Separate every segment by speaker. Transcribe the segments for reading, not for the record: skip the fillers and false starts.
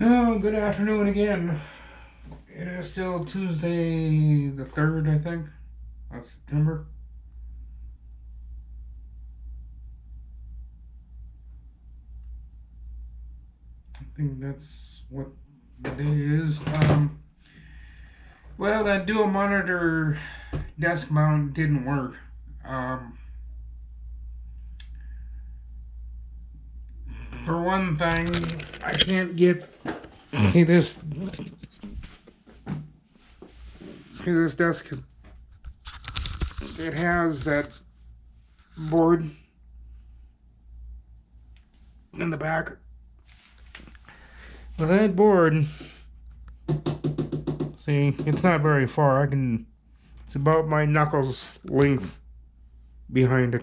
Speaker 1: Oh, good afternoon again. It is still Tuesday the 3rd, I think, of September. I think that's what the day is. Well, that dual monitor desk mount didn't work. Um, for one thing, I can't get. See this? See this desk? It has that board in the back. Well, that board, see, it's not very far. It's about my knuckles length behind it.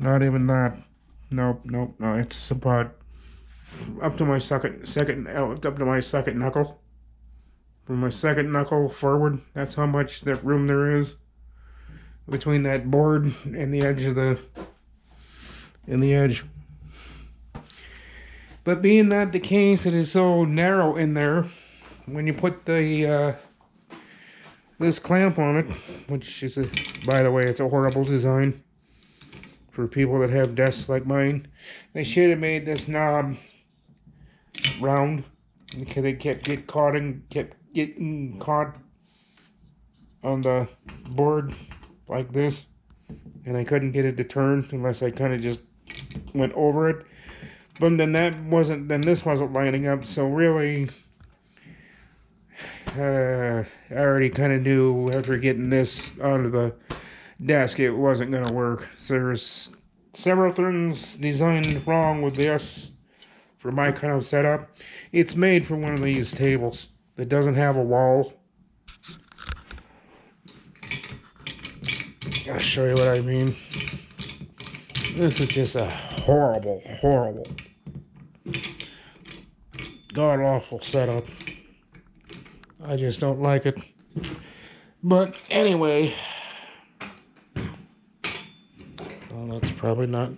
Speaker 1: Not even that. Nope. No. It's about up to my up to my second knuckle. From my second knuckle forward, that's how much that room there is between that board and the edge of the edge. But being that the case, it is so narrow in there, when you put the this clamp on it, which is by the way, it's a horrible design for people that have desks like mine. They should have made this knob round, because they kept getting caught on the board like this, and I couldn't get it to turn unless I kind of just went over it. But then this wasn't lining up, so really, I already kind of knew after getting this onto the desk it wasn't going to work. So there's several things designed wrong with this for my kind of setup. It's made for one of these tables that doesn't have a wall. I'll show you what I mean. This is just a horrible god-awful setup. I just don't like it. But anyway, well, that's probably not,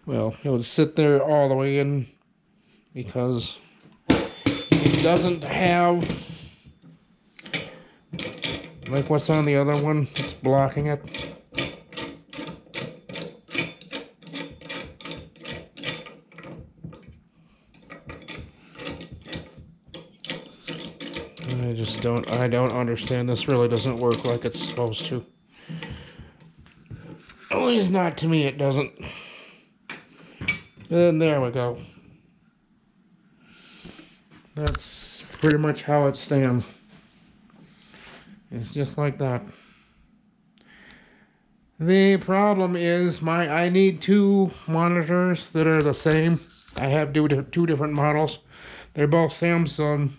Speaker 1: well, it would sit there all the way in, because it doesn't have, like what's on the other one, it's blocking it. I don't understand. This really doesn't work like it's supposed to. At least not to me, it doesn't. And there we go. That's pretty much how it stands. It's just like that. The problem is I need two monitors that are the same. I have two different models. They're both Samsung,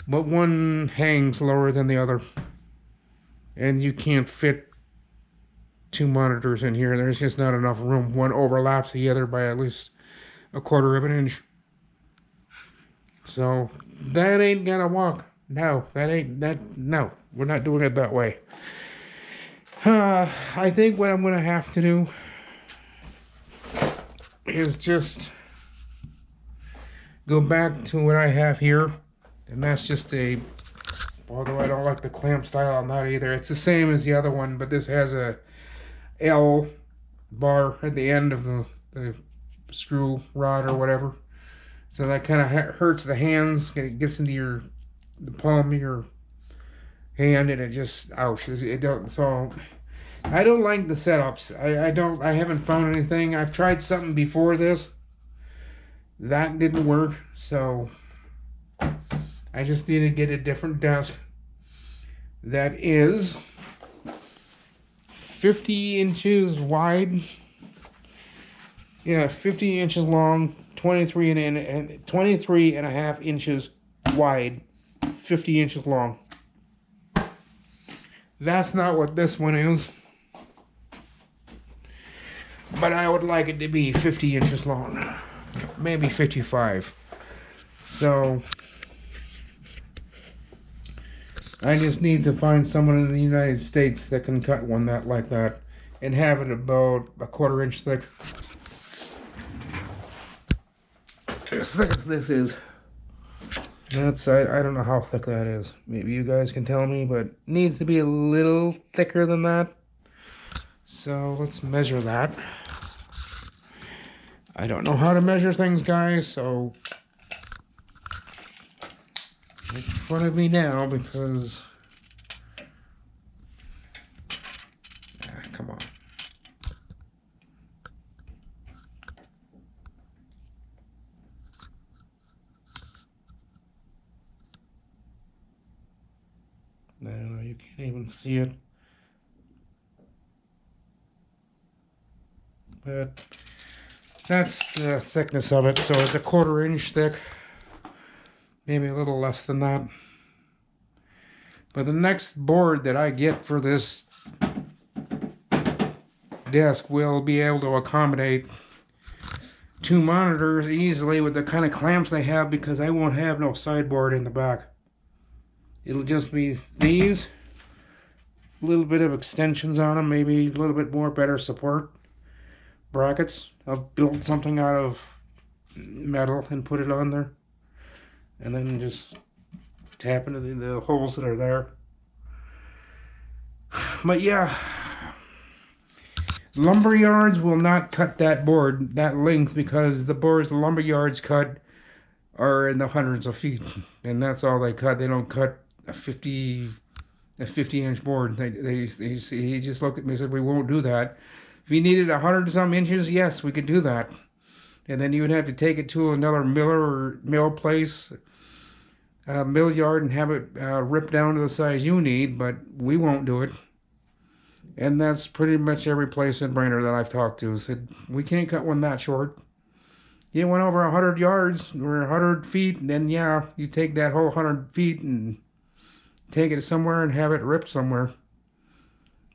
Speaker 1: but one hangs lower than the other, and you can't fit two monitors in here. There's just not enough room. One overlaps the other by at least 1/4 of an inch. So that ain't gonna walk. No, no, we're not doing it that way. I think what I'm gonna have to do is just go back to what I have here. And that's just although I don't like the clamp style on that either. It's the same as the other one, but this has a L bar at the end of the screw rod or whatever. So that kind of hurts the hands. It gets into the palm of your hand, and it just, ouch. It don't, so I don't like the setups. I haven't found anything. I've tried something before this. That didn't work, so I just need to get a different desk that is 50 inches wide. Yeah, 50 inches long, 23 and a half inches wide, 50 inches long. That's not what this one is, but I would like it to be 50 inches long, maybe 55. So I just need to find someone in the United States that can cut one like that and have it about 1/4 inch thick. As thick as this is. That's, I don't know how thick that is. Maybe you guys can tell me, but it needs to be a little thicker than that. So let's measure that. I don't know how to measure things, guys, so make fun of me now because... come on. I don't know, you can't even see it. But that's the thickness of it. So it's a 1/4 inch thick. Maybe a little less than that. But the next board that I get for this desk will be able to accommodate 2 monitors easily with the kind of clamps they have, because I won't have no sideboard in the back. It'll just be these, a little bit of extensions on them, maybe a little bit more better support brackets. I'll build something out of metal and put it on there, and then just tap into the holes that are there. But yeah, lumber yards will not cut that board that length, because the boards the lumber yards cut are in the hundreds of feet, and that's all they cut. They don't cut a 50-inch board. He just looked at me and said, "We won't do that." If you needed 100-some inches, yes, we could do that. And then you would have to take it to another miller or mill place, mill yard, and have it ripped down to the size you need, but we won't do it. And that's pretty much every place in Brainerd that I've talked to said, we can't cut one that short. You went over 100 yards or 100 feet, then yeah, you take that whole 100 feet and take it somewhere and have it ripped somewhere.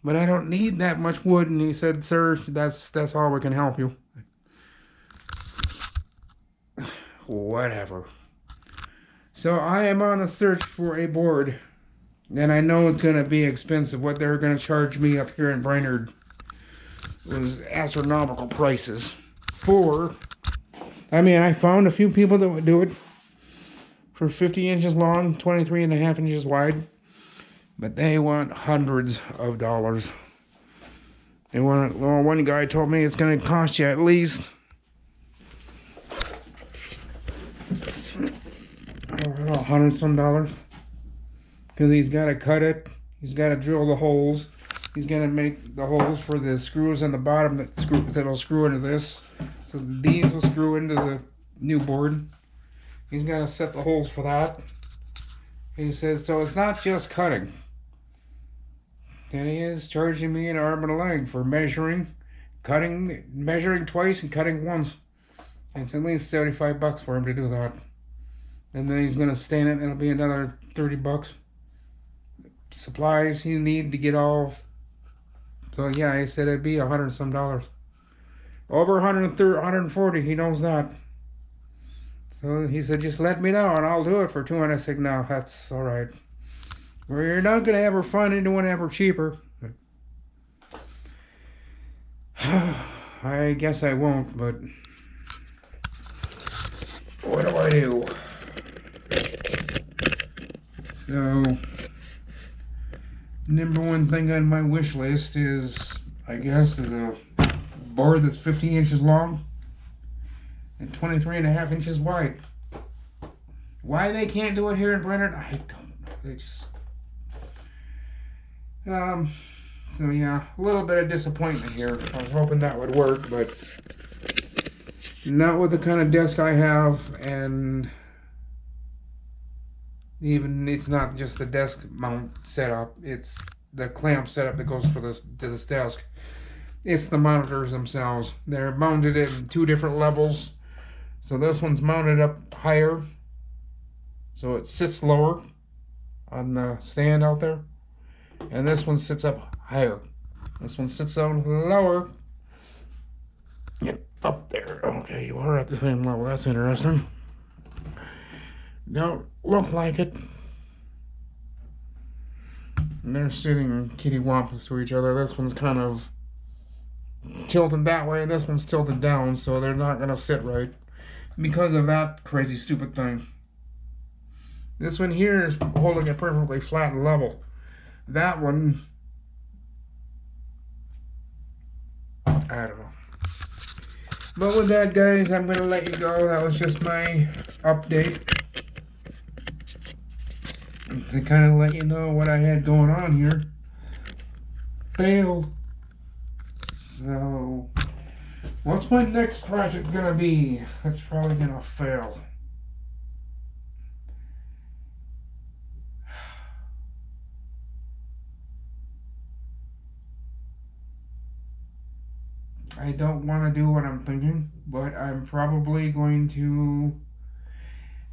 Speaker 1: But I don't need that much wood. And he said, "Sir, that's all we can help you." Whatever. So I am on the search for a board, and I know it's going to be expensive. What they're going to charge me up here in Brainerd was astronomical prices for... I mean, I found a few people that would do it for 50 inches long, 23.5 inches wide. But they want hundreds of dollars. They want, well, one guy told me it's going to cost you at least $100-some, because he's got to cut it, he's got to drill the holes, he's going to make the holes for the screws on the bottom that'll screw into this, so these will screw into the new board. He's got to set the holes for that. He says, so it's not just cutting. Then he is charging me an arm and a leg for measuring twice and cutting once. And it's at least $75 for him to do that. And then he's going to stain it, it'll be another $30. Supplies you need to get all. So yeah, he said it'd be $100-some. Over 130, 140, he knows that. So he said, just let me know and I'll do it for $200. I said, no, that's all right. Well, you're not going to ever find anyone ever cheaper. I guess I won't, but what do I do? So, number one thing on my wish list is, I guess, is a board that's 50 inches long and 23.5 inches wide. Why they can't do it here in Brainerd, I don't know. They just... so yeah, a little bit of disappointment here. I was hoping that would work, but not with the kind of desk I have, and even it's not just the desk mount setup, it's the clamp setup that goes for this to this desk. It's the monitors themselves. They're mounted in 2 different levels. So this one's mounted up higher, so it sits lower on the stand out there. And this one sits up higher. This one sits down lower. Get up there. Okay, you are at the same level. That's interesting. Don't look like it. And they're sitting kittywampus to each other. This one's kind of tilted that way, and this one's tilted down, so they're not going to sit right because of that crazy stupid thing. This one here is holding it perfectly flat and level. That one, I don't know. But with that, guys, I'm going to let you go. That was just my update to kind of let you know what I had going on here. Failed. So, what's my next project going to be? That's probably going to fail. I don't want to do what I'm thinking, but I'm probably going to...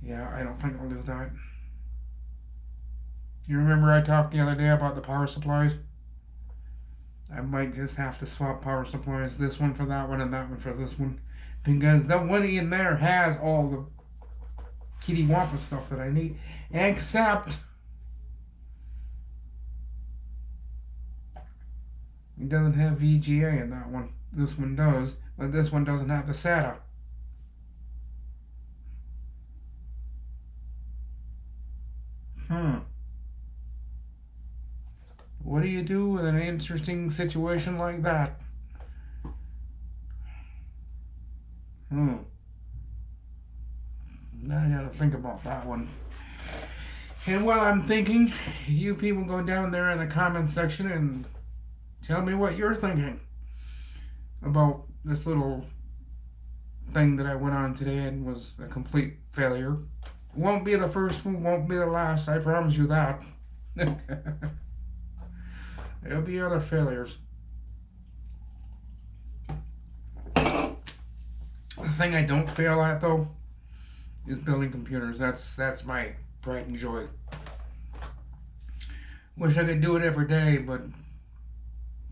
Speaker 1: Yeah, I don't think I'll do that. You remember I talked the other day about the power supplies? I might just have to swap power supplies, this one for that one and that one for this one. Because the one in there has all the Kitty Wampa stuff that I need. Except... it doesn't have VGA in that one. This one does, but this one doesn't have the SATA. What do you do with an interesting situation like that? Now I gotta think about that one. And while I'm thinking, you people go down there in the comment section and tell me what you're thinking about this little thing that I went on today and was a complete failure. Won't be the first one, won't be the last, I promise you that. There'll be other failures. The thing I don't fail at, though, is building computers. That's my pride and joy. Wish I could do it every day, but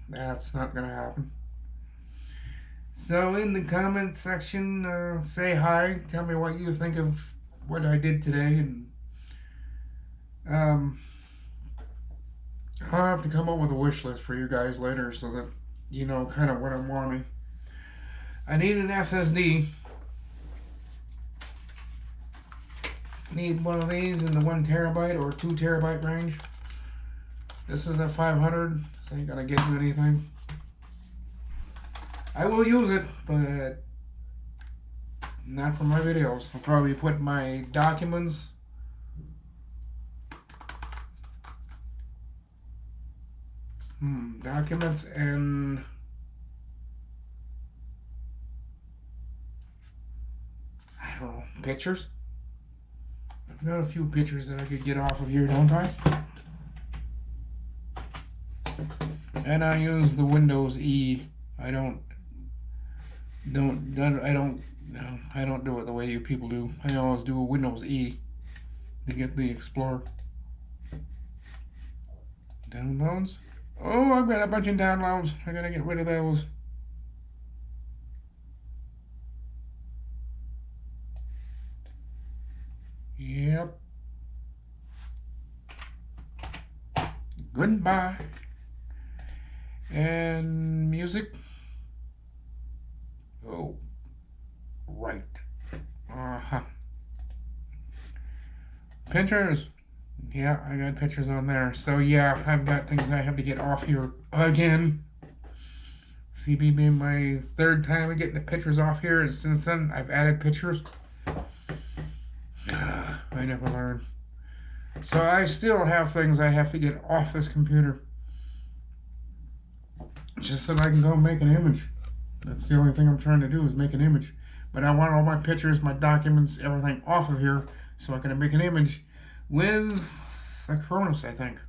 Speaker 1: that's not gonna happen. So in the comment section, say hi. Tell me what you think of what I did today, and I'll have to come up with a wish list for you guys later so that you know kind of what I'm wanting. I need an SSD. Need one of these in the 1 terabyte or 2 terabyte range. This is a 500. This ain't gonna get me anything. I will use it, but not for my videos. I'll probably put my documents. Documents and I don't know, pictures. I've got a few pictures that I could get off of here, don't I? And I use the Windows E. I don't do it the way you people do. I always do a Windows E to get the Explorer. Downloads. Oh, I've got a bunch of downloads. I gotta get rid of those. Yep. Goodbye. And music. Oh, right. Pictures. Yeah, I got pictures on there. So yeah, I've got things I have to get off here again. CB being my 3rd time of getting the pictures off here, and since then I've added pictures. I never learn. So I still have things I have to get off this computer. Just so I can go make an image. That's the only thing I'm trying to do is make an image. But I want all my pictures, my documents, everything off of here so I can make an image with a Acronis, I think.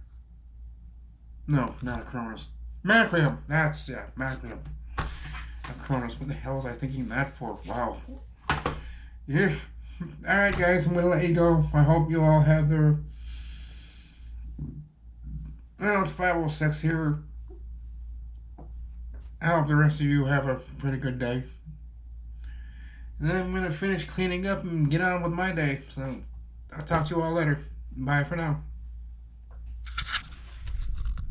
Speaker 1: No, not Acronis. Macrium. That's, yeah, Macrium. Acronis. What the hell was I thinking that for? Wow. Yeah. Alright, guys, I'm going to let you go. I hope you all have their... Well, it's 5:06 here. I hope the rest of you have a pretty good day. And I'm going to finish cleaning up and get on with my day. So, I'll talk to you all later. Bye for now.